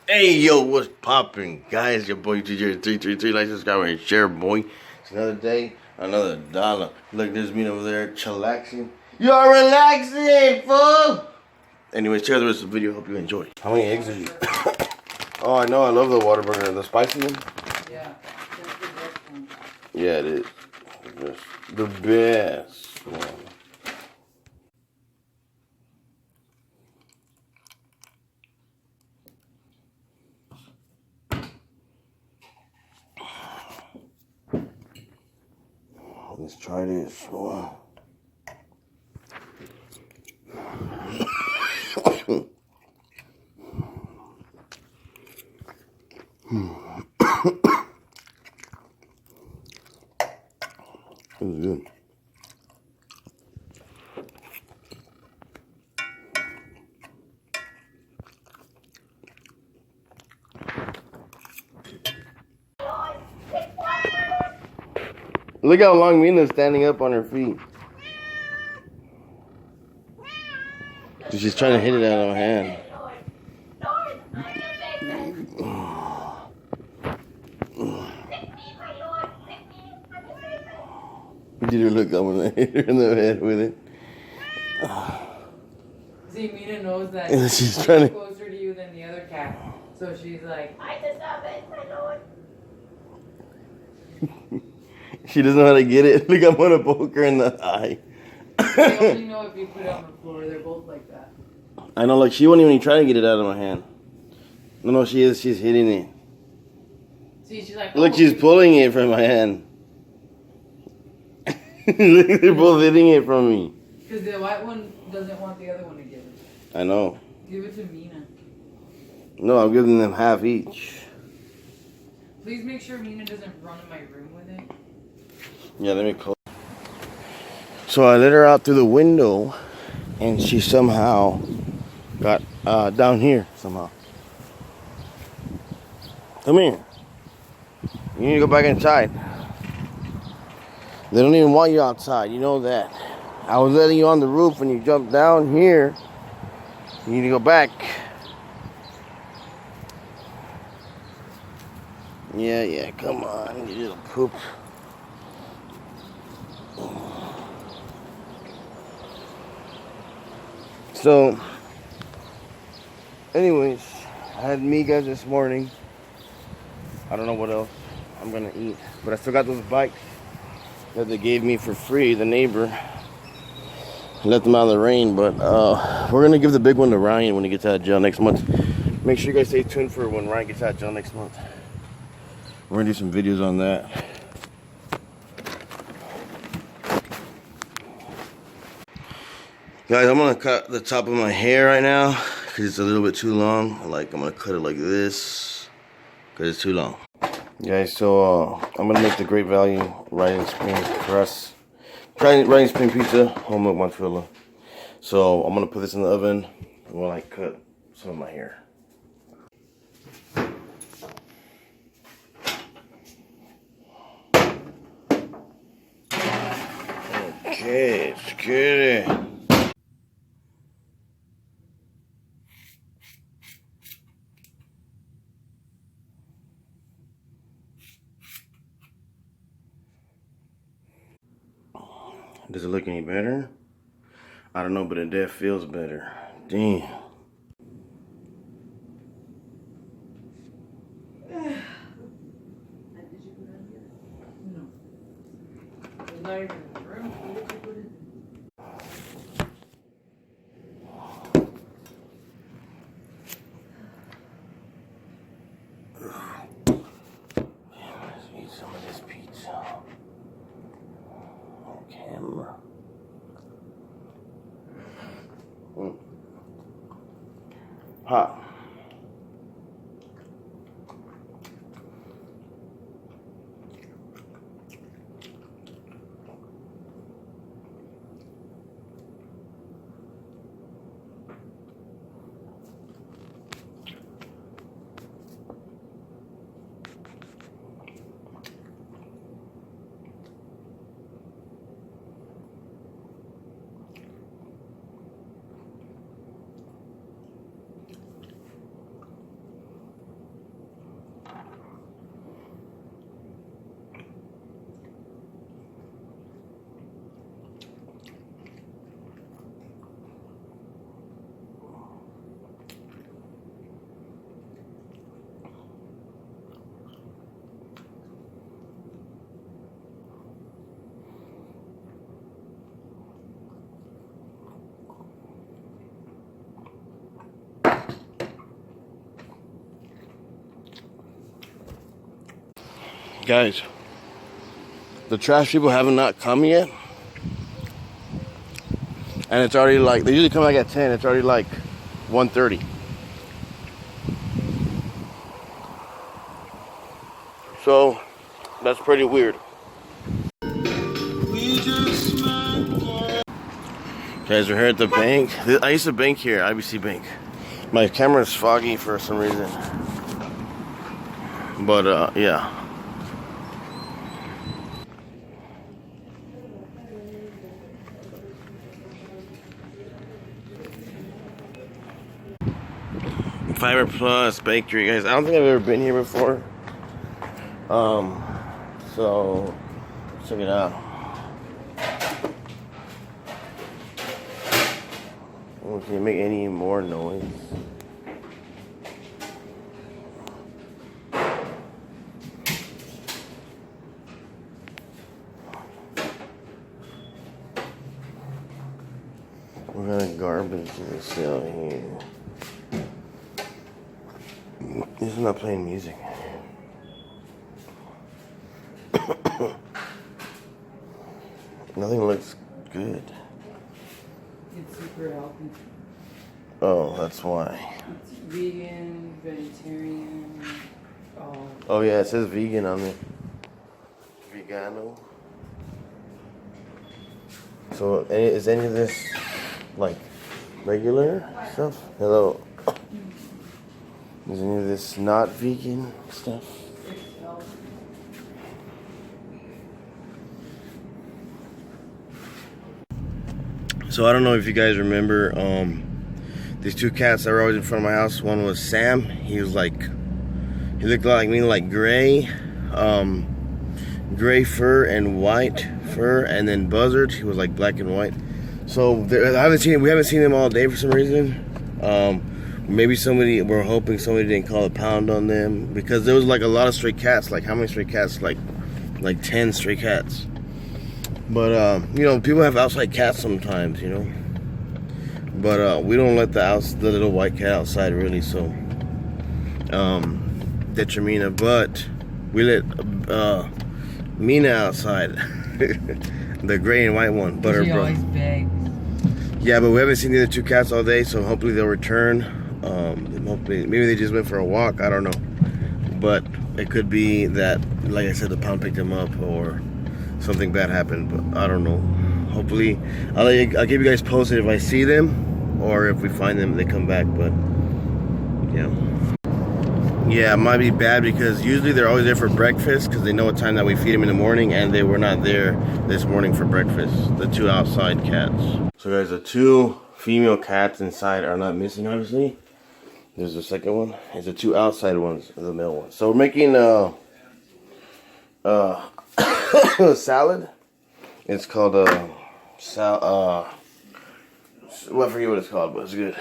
Hey, yo, what's poppin', guys? Your boy TJ333. Like, subscribe, and share, boy. It's another day, another dollar. Look, there's me over there chillaxing. You're relaxing, fool! Anyways, share the rest of the video. Hope you enjoy. How many eggs are you? Oh, I know. I love the Whataburger. The spicy one? Yeah. That's the best one. Yeah, it is. The best one. Let's try this. Wow. This is good. Look how long Mina's standing up on her feet. She's trying to hit it out of my hand. Did her look? I'm gonna hit her in the head with it. See, Mina knows that She's trying to closer to you than the other cat. So she's like, I just stop it, I know it. She doesn't know how to get it. Look, I'm gonna poke her in the eye. They only know if you put it on the floor. They're both like that. I know, like she won't even try to get it out of my hand. No, she is. She's hitting it. See, she's like, Look, she's pulling it from my hand. Look, they're both hitting it from me. Because the white one doesn't want the other one to get it. I know. Give it to Mina. No, I'm giving them half each. Please make sure Mina doesn't run in my room with it. Yeah, let me close. So I let her out through the window, and she somehow got down here somehow. Come here. You need to go back inside. They don't even want you outside. You know that. I was letting you on the roof and you jumped down here. You need to go back. Yeah, come on, you little poop. So, anyways, I had migas this morning. I don't know what else I'm gonna eat, but I still got those bikes that they gave me for free, the neighbor. I let them out of the rain, but we're gonna give the big one to Ryan when he gets out of jail next month. Make sure you guys stay tuned for when Ryan gets out of jail next month. We're gonna do some videos on that. Guys, I'm gonna cut the top of my hair right now because it's a little bit too long. Like, I'm gonna cut it like this because it's too long. Guys, so I'm gonna make the Great Value Riding Spring crust. Riding Spring pizza, homemade mozzarella. So I'm gonna put this in the oven while I cut some of my hair. Okay, let's get it. Does it look any better? I don't know, but it definitely feels better. Damn. Did you put it in here? No. It's not even in the room. Where did you put it? Let's eat some of this pizza. On camera. Hot. Guys, the trash people have not come yet. And it's already like, they usually come like at 10. It's already like 1:30. So, that's pretty weird. Guys, we're here at the bank. I used to bank here, IBC Bank. My camera's foggy for some reason. But, yeah. Fiber Plus Bakery, guys. I don't think I've ever been here before. So check it out. Oh, can you make any more noise? What kind of garbage do they sell here? This is not playing music. Nothing looks good. It's super healthy. Oh, that's why. It's vegan, vegetarian. Oh yeah, it says vegan on it. Vegano. So is any of this like regular stuff? Hello. Is any of this not vegan stuff? It's healthy. So I don't know if you guys remember these two cats that were always in front of my house. One was Sam. He looked a lot like me, like gray fur and white fur, and then Buzzard, he was like black and white. So we haven't seen him all day for some reason. Maybe we're hoping somebody didn't call a pound on them, because there was like a lot of stray cats. Like how many stray cats? Like 10 stray cats. But you know, people have outside cats sometimes, you know. But we don't let the little white cat outside really, so Detrimina. But we let Mina outside, the gray and white one, Butter She Bro. always begs. Yeah, but we haven't seen the other two cats all day, so hopefully they'll return. Hopefully, maybe they just went for a walk. I don't know, but it could be that, like I said, the pound picked them up or something bad happened. But I don't know. Hopefully, I'll keep you guys posted if I see them or if we find them, they come back. But yeah, it might be bad because usually they're always there for breakfast because they know what time that we feed them in the morning, and they were not there this morning for breakfast. The two outside cats. So guys, the two female cats inside are not missing, obviously. There's the second one. It's the two outside ones, the male ones. So we're making salad. It's called well, I forget what it's called, but it's good.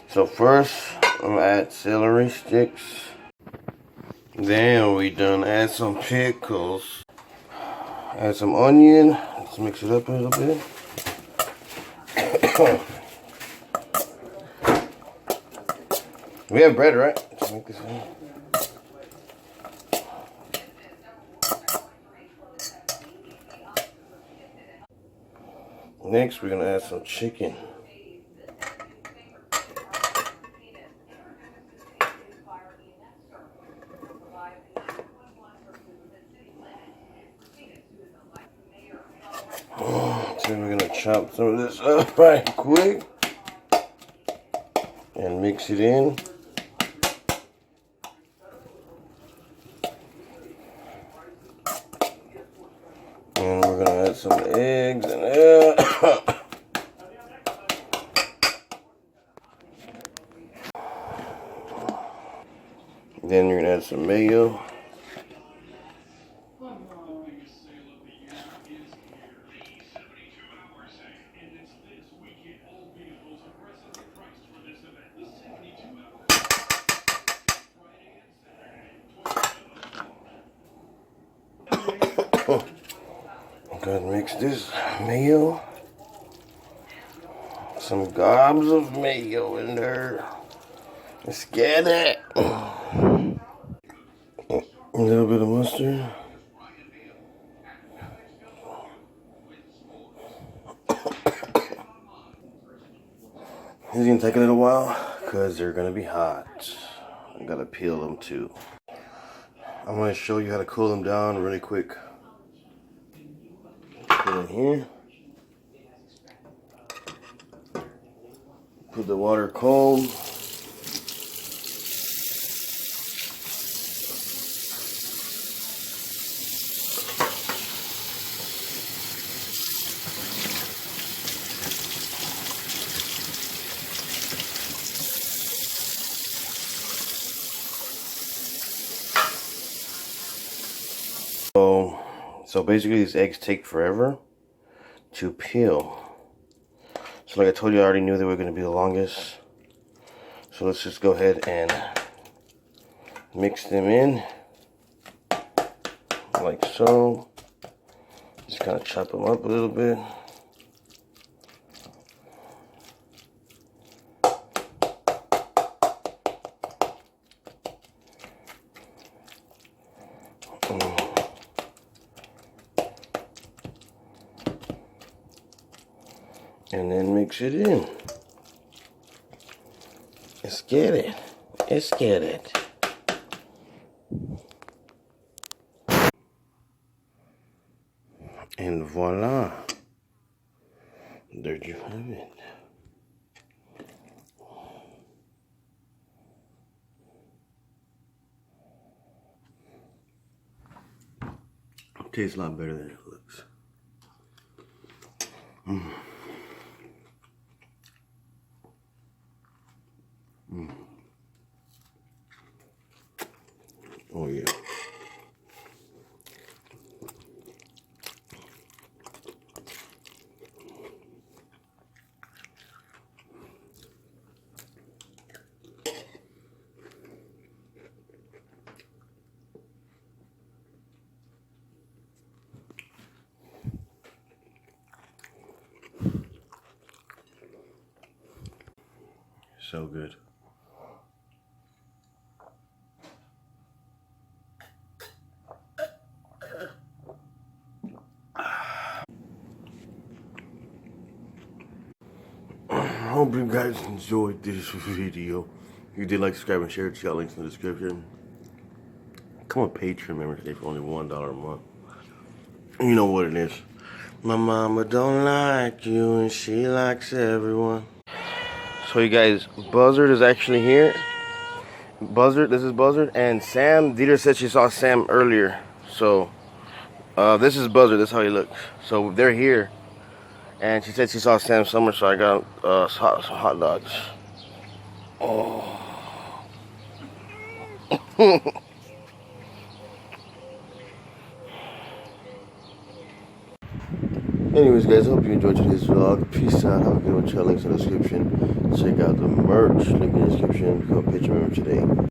So first, I'm gonna add celery sticks. Then we done add some pickles. Add some onion. Let's mix it up a little bit. We have bread, right? Let's make this one. Next, we're gonna add some chicken. Then we're gonna chop some of this up right quick and mix it in. And we're gonna add some eggs and then you're gonna add some mayo. Go ahead and mix this mayo. Some gobs of mayo in there. Let's get it. A little bit of mustard. This is gonna take a little while because they're gonna be hot. I gotta peel them too. I'm gonna show you how to cool them down really quick. Put it here. Put the water cold. So basically these eggs take forever to peel. So like I told you, I already knew they were going to be the longest. So let's just go ahead and mix them in like so. Just kind of chop them up a little bit. And then mix it in. Let's get it. Let's get it. And voila. There you have it. It tastes a lot better than it looks. Oh yeah. So good. I hope you guys enjoyed this video. If you did, like, subscribe, and share. Check out links in the description. Become a Patreon member today for only $1 a month. You know what it is. My mama don't like you and she likes everyone. So you guys, Buzzard is actually here. Buzzard, this is Buzzard, and Sam. Dieter said she saw Sam earlier. So this is Buzzard. That's how he looks. So they're here. And she said she saw Sam somewhere, so I got some hot dogs. Oh. Anyways, guys, hope you enjoyed today's vlog. Peace out. Have a good one. Check out links in the description. Check out the merch. Link in the description. Become a Patreon member today.